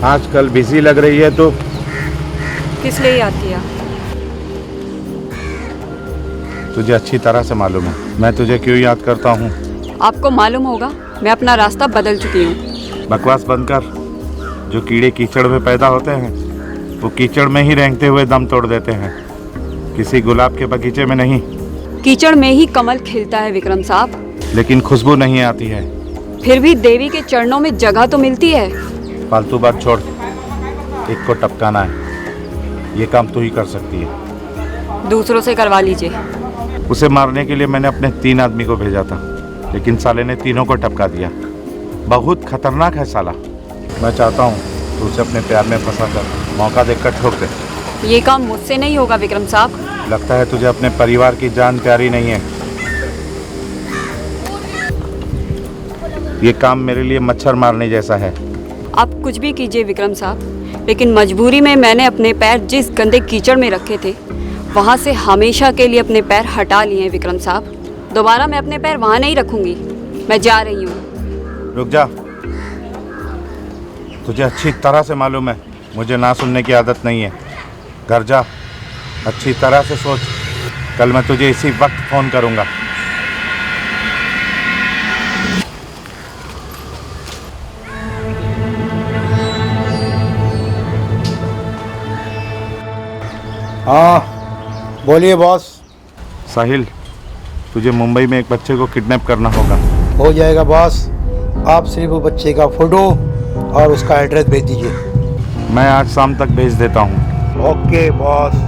आजकल बिजी लग रही है तो किस लिए याद किया? तुझे अच्छी तरह से मालूम है मैं तुझे क्यों याद करता हूँ। आपको मालूम होगा मैं अपना रास्ता बदल चुकी हूँ। बकवास बंद कर। जो कीड़े कीचड़ में पैदा होते हैं वो कीचड़ में ही रेंगते हुए दम तोड़ देते हैं, किसी गुलाब के बगीचे में नहीं। कीचड़ में ही कमल खिलता है विक्रम साहब। लेकिन खुशबू नहीं आती है। फिर भी देवी के चरणों में जगह तो मिलती है। फालतू बात छोड़, एक को टपकाना है, ये काम तू ही कर सकती है। दूसरों से करवा लीजिए। उसे मारने के लिए मैंने अपने 3 आदमी को भेजा था, लेकिन साले ने तीनों को टपका दिया। बहुत खतरनाक है साला। मैं चाहता हूँ तू उसे अपने प्यार में फंसा कर मौका देकर ठोक दे। ये काम मुझसे नहीं होगा विक्रम साहब। लगता है तुझे अपने परिवार की जान प्यारी नहीं है। ये काम मेरे लिए मच्छर मारने जैसा है। आप कुछ भी कीजिए विक्रम साहब, लेकिन मजबूरी में मैंने अपने पैर जिस गंदे कीचड़ में रखे थे वहाँ से हमेशा के लिए अपने पैर हटा लिए हैं विक्रम साहब। दोबारा मैं अपने पैर वहाँ नहीं रखूंगी। मैं जा रही हूँ। रुक जा। तुझे अच्छी तरह से मालूम है मुझे ना सुनने की आदत नहीं है। घर जा, अच्छी तरह से सोच। कल मैं तुझे इसी वक्त फ़ोन करूँगा। हाँ बोलिए बॉस। साहिल, तुझे मुंबई में एक बच्चे को किडनैप करना होगा। हो जाएगा बॉस, आप सिर्फ वो बच्चे का फोटो और उसका एड्रेस भेज दीजिए। मैं आज शाम तक भेज देता हूँ। Okay boss.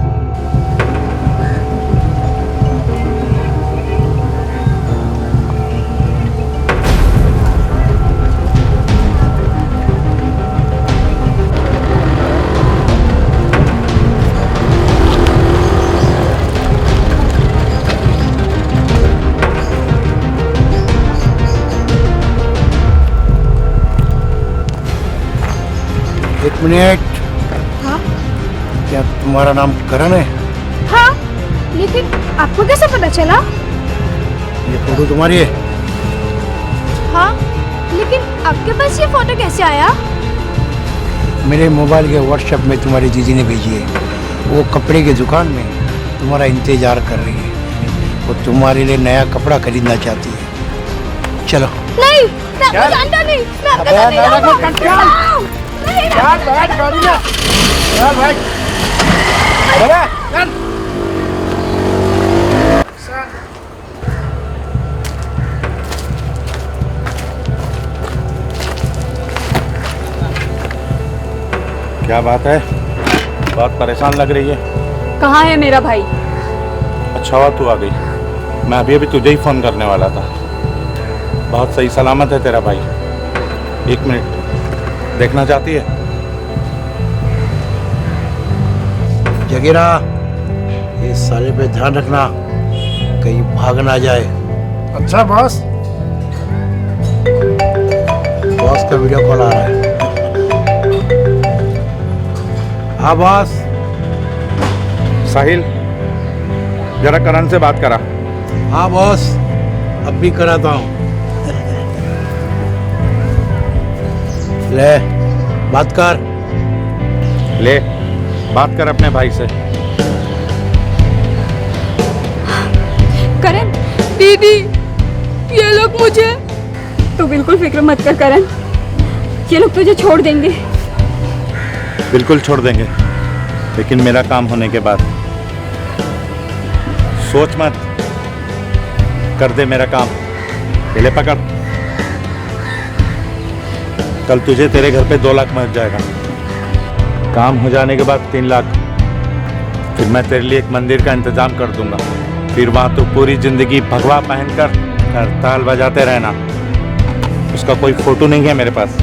एक मिनट। हाँ? क्या तुम्हारा नाम करण है? हाँ, लेकिन आपको कैसे पता चला? ये फोटो तुम्हारी है? हाँ, लेकिन आपके पास ये फोटो कैसे आया? मेरे मोबाइल के व्हाट्सएप में तुम्हारी जीजी ने भेजी है। वो कपड़े की दुकान में तुम्हारा इंतजार कर रही है। वो तुम्हारे लिए नया कपड़ा खरीदना चाहती है। चलो। नहीं, मैं आपको जानता नहीं। मैं आपको जानता नहीं। क्या बात है? बहुत परेशान लग रही है। कहाँ है मेरा भाई? अच्छा हुआ तू आ गई। मैं अभी तुझे ही फ़ोन करने वाला था। बहुत सही सलामत है तेरा भाई। 1 मिनट देखना चाहती है? जगीरा, ये साले पे ध्यान रखना, कहीं भाग ना जाए। अच्छा बॉस। बॉस का वीडियो कॉल आ रहा है। हाँ बॉस। साहिल, जरा करण से बात करा। हाँ बॉस, अब भी कराता हूँ। ले बात कर। ले बात कर अपने भाई से। करण, दीदी, ये लोग मुझे। तू बिल्कुल फिक्र मत कर करण, ये लोग तुझे छोड़ देंगे। बिल्कुल छोड़ देंगे, लेकिन मेरा काम होने के बाद। सोच मत, कर दे मेरा काम। पहले पकड़। कल तुझे तेरे घर पे 2 लाख मिल जाएगा। काम हो जाने के बाद 3 लाख। फिर मैं तेरे लिए एक मंदिर का इंतजाम कर दूंगा। फिर वहाँ तो पूरी जिंदगी भगवा पहनकर करताल बजाते रहना। उसका कोई फोटो नहीं है मेरे पास,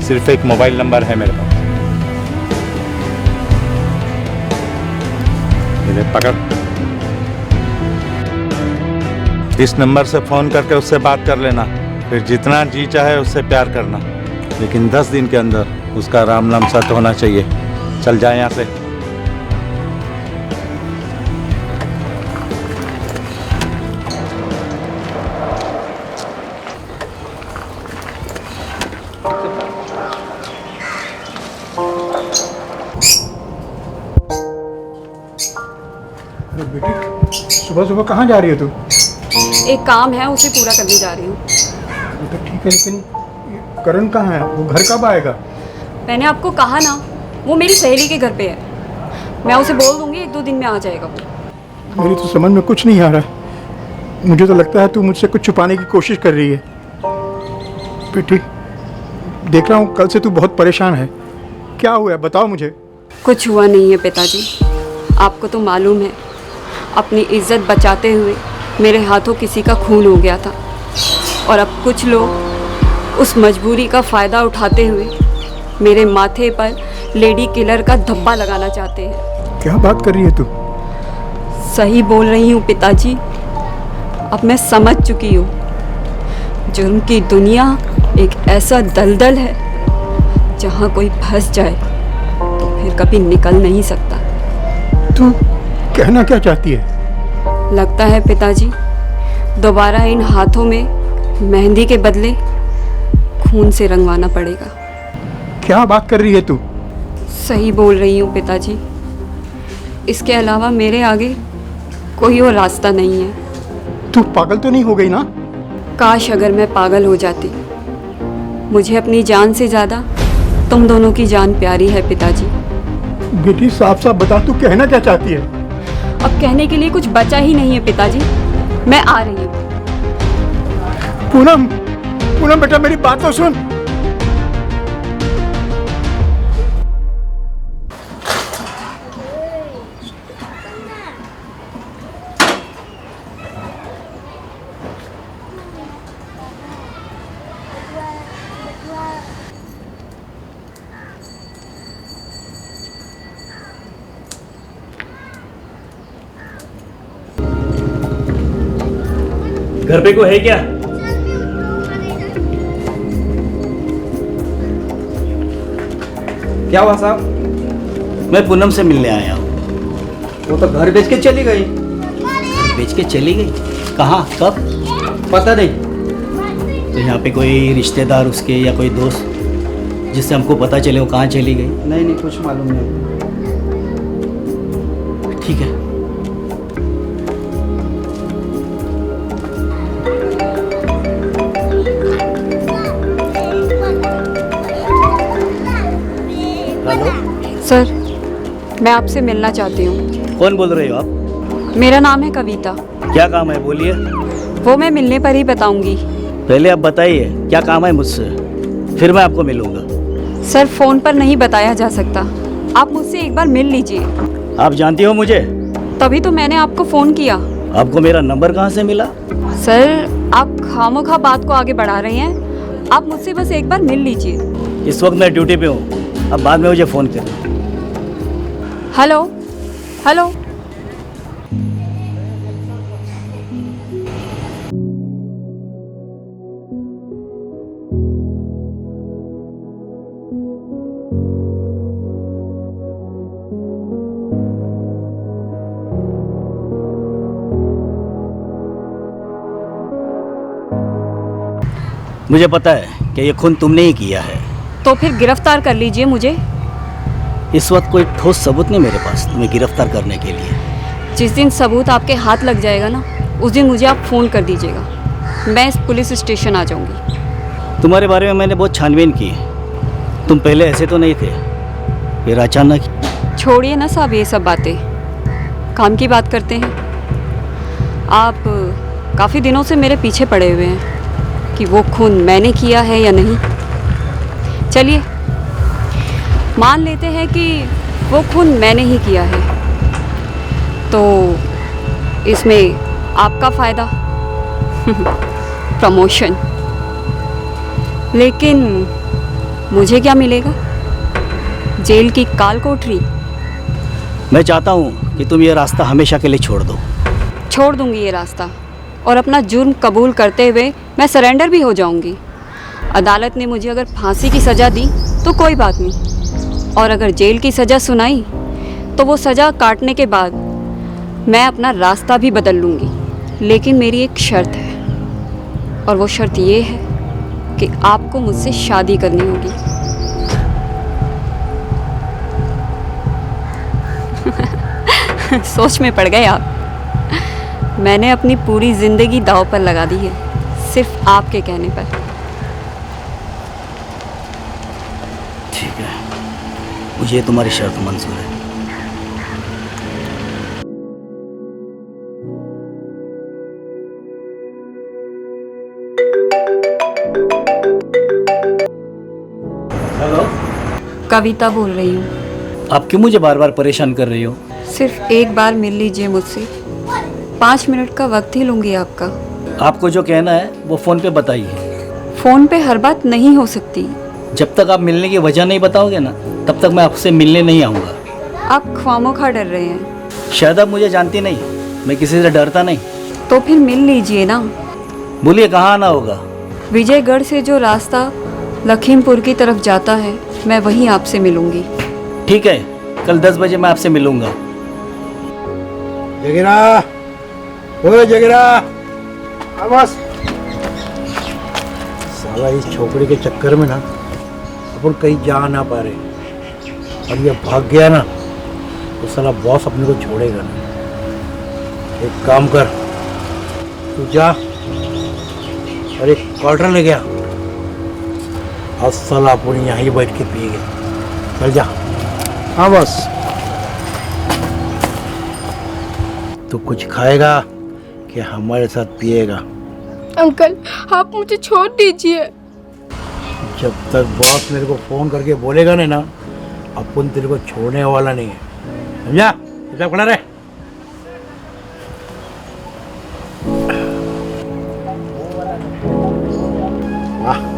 सिर्फ एक मोबाइल नंबर है मेरे पास। मेरे पकड़। इस नंबर से फ़ोन करके उससे बात कर लेना। फिर जितना जी चाहे उससे प्यार करना, लेकिन 10 दिन के अंदर उसका राम नाम सत्य होना चाहिए। चल जाए यहाँ से। सुबह सुबह कहाँ जा रही हो तू? एक काम है, उसे पूरा करने जा रही हूँ। वो तो ठीक है, लेकिन करण कहाँ है? वो घर कब आएगा? मैंने आपको कहा ना, वो मेरी सहेली के घर पे है। मैं उसे बोल दूंगी 1-2 दिन में आ जाएगा वो। मेरी तो समझ में कुछ नहीं आ रहा। मुझे तो लगता है तू मुझसे कुछ छुपाने की कोशिश कर रही है। बेटी, देख रहा हूँ कल से तू बहुत परेशान है। क्या हुआ है, बताओ मुझे। कुछ हुआ नहीं है पिताजी, आपको तो मालूम है, अपनी इज्जत बचाते हुए मेरे हाथों किसी का खून हो गया था, और अब कुछ लोग उस मजबूरी का फ़ायदा उठाते हुए मेरे माथे पर लेडी किलर का धब्बा लगाना चाहते हैं। क्या बात कर रही है तू? सही बोल रही हूँ पिताजी, अब मैं समझ चुकी हूँ, जुर्म की दुनिया एक ऐसा दलदल है जहाँ कोई फंस जाए तो फिर कभी निकल नहीं सकता। तू कहना क्या चाहती है? लगता है पिताजी, दोबारा इन हाथों में मेहंदी के बदले खून से रंगवाना पड़ेगा। क्या बात कर रही है तू? सही बोल रही हूँ पिताजी, इसके अलावा मेरे आगे कोई और रास्ता नहीं है। तू पागल तो नहीं हो गई ना? काश अगर मैं पागल हो जाती। मुझे अपनी जान से ज़्यादा तुम दोनों की जान प्यारी है पिताजी। बेटी, साफ साफ बता, तू कहना क्या चाहती है? अब कहने के लिए कुछ बचा ही नहीं है पिताजी, मैं आ रही हूँ। पूनम, पूनम बेटा, मेरी बात तो सुन। घर पे कोई है क्या? क्या हुआ साहब? मैं पूनम से मिलने आया हूँ। वो तो घर बेच के चली गई। बेच के चली गई? कहाँ, कब? पता नहीं। तो यहाँ पे कोई रिश्तेदार उसके या कोई दोस्त जिससे हमको पता चले वो कहाँ चली गई? नहीं नहीं, कुछ मालूम नहीं। ठीक है। हेलो सर, मैं आपसे मिलना चाहती हूँ। कौन बोल रहे हो आप? मेरा नाम है कविता। क्या काम है, बोलिए। वो मैं मिलने पर ही बताऊंगी। पहले आप बताइए क्या काम है मुझसे, फिर मैं आपको मिलूंगा। सर, फ़ोन पर नहीं बताया जा सकता, आप मुझसे एक बार मिल लीजिए। आप जानती हो मुझे? तभी तो मैंने आपको फ़ोन किया। आपको मेरा नंबर कहाँ से मिला? सर, आप खामोखा बात को आगे बढ़ा रहे हैं, आप मुझसे बस एक बार मिल लीजिए। इस वक्त मैं ड्यूटी पे हूँ, अब बाद में मुझे फ़ोन करें। Hello hello. मुझे पता है कि ये खून तुमने ही किया है। तो फिर गिरफ्तार कर लीजिए मुझे। इस वक्त कोई ठोस सबूत नहीं मेरे पास तुम्हें गिरफ्तार करने के लिए। जिस दिन सबूत आपके हाथ लग जाएगा ना, उस दिन मुझे आप फ़ोन कर दीजिएगा, मैं इस पुलिस स्टेशन आ जाऊंगी। तुम्हारे बारे में मैंने बहुत छानबीन की, तुम पहले ऐसे तो नहीं थे, फिर अचानक। छोड़िए ना साहब ये सब बातें, काम की बात करते हैं। आप काफ़ी दिनों से मेरे पीछे पड़े हुए हैं कि वो खून मैंने किया है या नहीं। चलिए मान लेते हैं कि वो खून मैंने ही किया है, तो इसमें आपका फ़ायदा प्रमोशन, लेकिन मुझे क्या मिलेगा? जेल की काल कोठरी। मैं चाहता हूँ कि तुम ये रास्ता हमेशा के लिए छोड़ दो। छोड़ दूंगी ये रास्ता, और अपना जुर्म कबूल करते हुए मैं सरेंडर भी हो जाऊंगी। अदालत ने मुझे अगर फांसी की सज़ा दी तो कोई बात नहीं, और अगर जेल की सज़ा सुनाई तो वो सज़ा काटने के बाद मैं अपना रास्ता भी बदल लूँगी। लेकिन मेरी एक शर्त है, और वो शर्त ये है कि आपको मुझसे शादी करनी होगी। सोच में पड़ गए आप। मैंने अपनी पूरी ज़िंदगी दांव पर लगा दी है सिर्फ आपके कहने पर। ठीक है, मुझे तुम्हारी शर्त मंजूर है। हेलो, कविता बोल रही हूँ। आप क्यों मुझे बार बार परेशान कर रही हो? सिर्फ एक बार मिल लीजिए मुझसे, 5 मिनट का वक्त ही लूँगी आपका। आपको जो कहना है वो फ़ोन पे बताइए। फ़ोन पे हर बात नहीं हो सकती। जब तक आप मिलने की वजह नहीं बताओगे ना, तब तक मैं आपसे मिलने नहीं आऊँगा। आप ख्वामोखा डर रहे हैं। शायद आप मुझे जानती नहीं, मैं किसी से डरता नहीं। तो फिर मिल लीजिए ना। बोलिए, कहाँ आना होगा? विजयगढ़ से जो रास्ता लखीमपुर की तरफ जाता है, मैं वहीं आपसे मिलूंगी। ठीक है, कल 10 बजे मैं आपसे मिलूंगा। जगीरा, ओए जगीरा, बस। साला इस छोकरी के चक्कर में ना अपन कहीं जा ना पा रहे, और ये भाग गया ना तो साला बॉस अपने को छोड़ेगा ना। एक काम कर, तू जा और एक क्वार्टर ले गया, और साला अपन यहाँ ही बैठ के पिएंगे। चल जा। हाँ बस। तू कुछ खाएगा कि हमारे साथ पिएगा? अंकल, आप मुझे छोड़ दीजिए। जब तक बॉस मेरे को फोन करके बोलेगा ना अपन तेरे को छोड़ने वाला नहीं है, समझा? चुपचाप खड़ा रहे। वाह,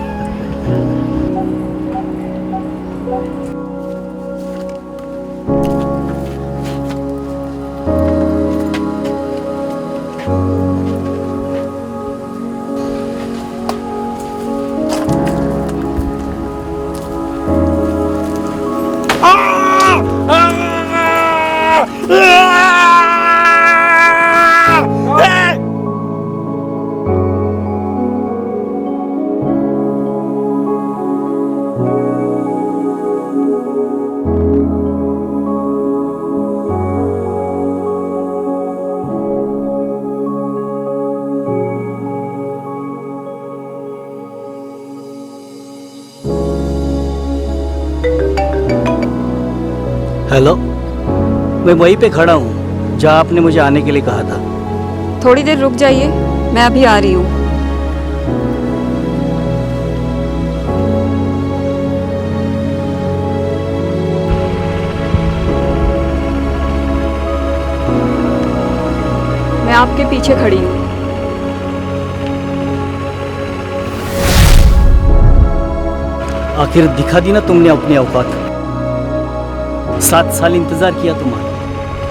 हेलो, मैं वहीं पे खड़ा हूँ जहाँ आपने मुझे आने के लिए कहा था। थोड़ी देर रुक जाइए, मैं अभी आ रही हूँ। मैं आपके पीछे खड़ी हूँ। आखिर दिखा दी ना तुमने अपनी औकात। 7 साल इंतजार किया तुम्हारा,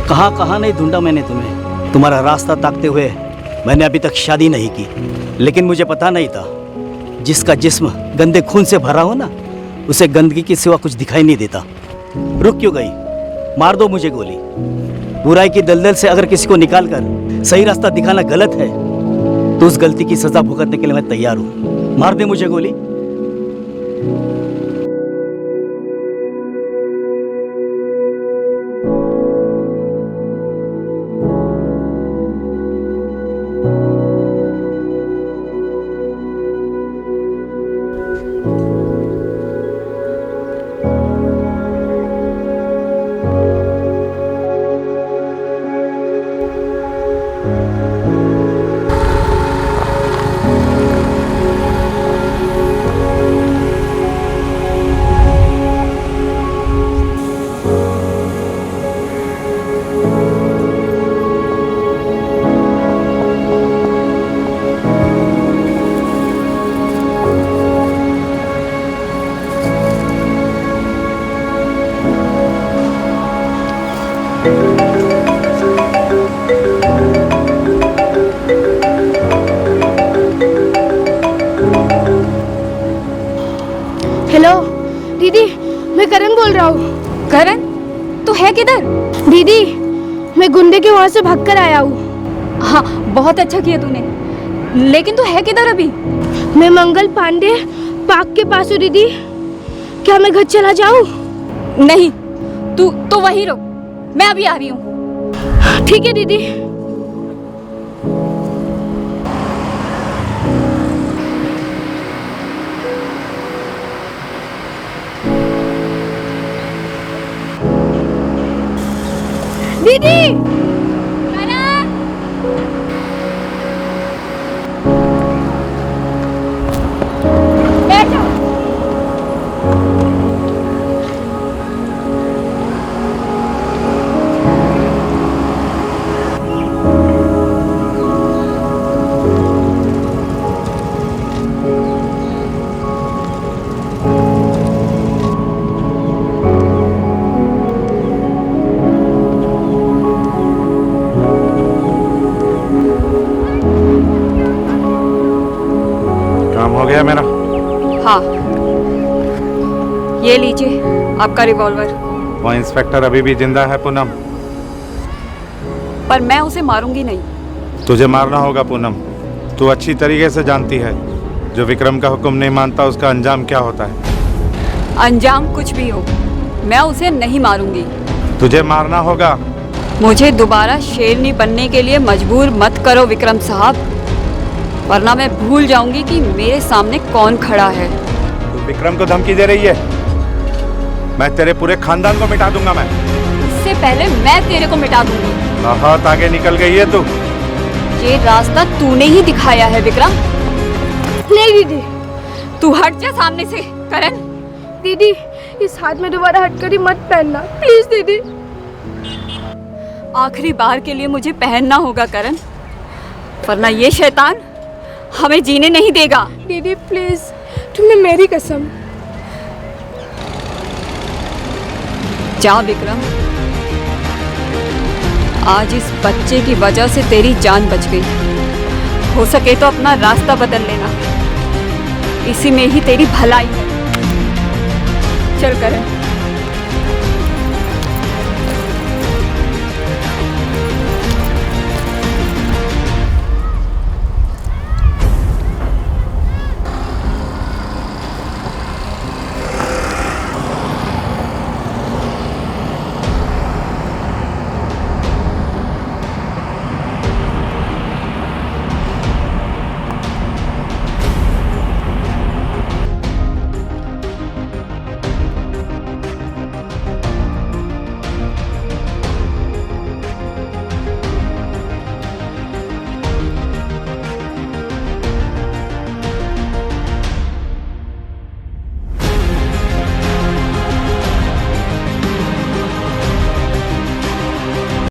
कहाँ कहाँ नहीं ढूंढा मैंने तुम्हें। तुम्हारा रास्ता ताकते हुए मैंने अभी तक शादी नहीं की, लेकिन मुझे पता नहीं था जिसका जिस्म गंदे खून से भरा हो ना, उसे गंदगी के सिवा कुछ दिखाई नहीं देता। रुक क्यों गई? मार दो मुझे गोली। बुराई की दलदल से अगर किसी को निकाल कर सही रास्ता दिखाना गलत है, तो उस गलती की सजा भुगतने के लिए मैं तैयार हूँ। मार दे मुझे गोली। हेलो दीदी, मैं करण बोल रहा हूँ। करण, तू है किधर? दीदी, मैं गुंडे के वहाँ से भाग कर आया हूँ। हाँ, बहुत अच्छा किया तूने। लेकिन तू है किधर अभी? मैं मंगल पांडे पार्क के पास हूँ दीदी। क्या मैं घर चला जाऊँ? नहीं, तू वहीं रुक, मैं अभी आ रही हूँ। ठीक है दीदी। दीदी बैठो। काम हो गया मेरा। हाँ, ये लीजिए आपका रिवॉल्वर। वो इंस्पेक्टर अभी भी जिंदा है पूनम। पर मैं उसे मारूंगी नहीं। तुझे मारना होगा पूनम। तू अच्छी तरीके से जानती है जो विक्रम का हुक्म नहीं मानता उसका अंजाम क्या होता है। अंजाम कुछ भी हो, मैं उसे नहीं मारूंगी। तुझे मारना होगा। मुझे दोबारा शेरनी बनने के लिए मजबूर मत करो विक्रम साहब, वरना मैं भूल जाऊंगी कि मेरे सामने कौन खड़ा है। तू विक्रम को धमकी दे रही है। मैं तेरे पूरे खानदान को मिटा दूंगा। मैं इससे पहले मैं तेरे को मिटा दूंगी। बहुत आगे निकल गई है तू। ये रास्ता तूने ही दिखाया है विक्रम। नहीं दीदी, तू हट जा सामने से करण। दीदी इस हाथ में दोबारा हथकड़ी मत पहनना प्लीज दीदी। आखिरी बार के लिए मुझे पहनना होगा करण, वरना ये शैतान हमें जीने नहीं देगा। दीदी प्लीज, तुम्हें मेरी कसम। जा विक्रम, आज इस बच्चे की वजह से तेरी जान बच गई। हो सके तो अपना रास्ता बदल लेना, इसी में ही तेरी भलाई है। चल करण।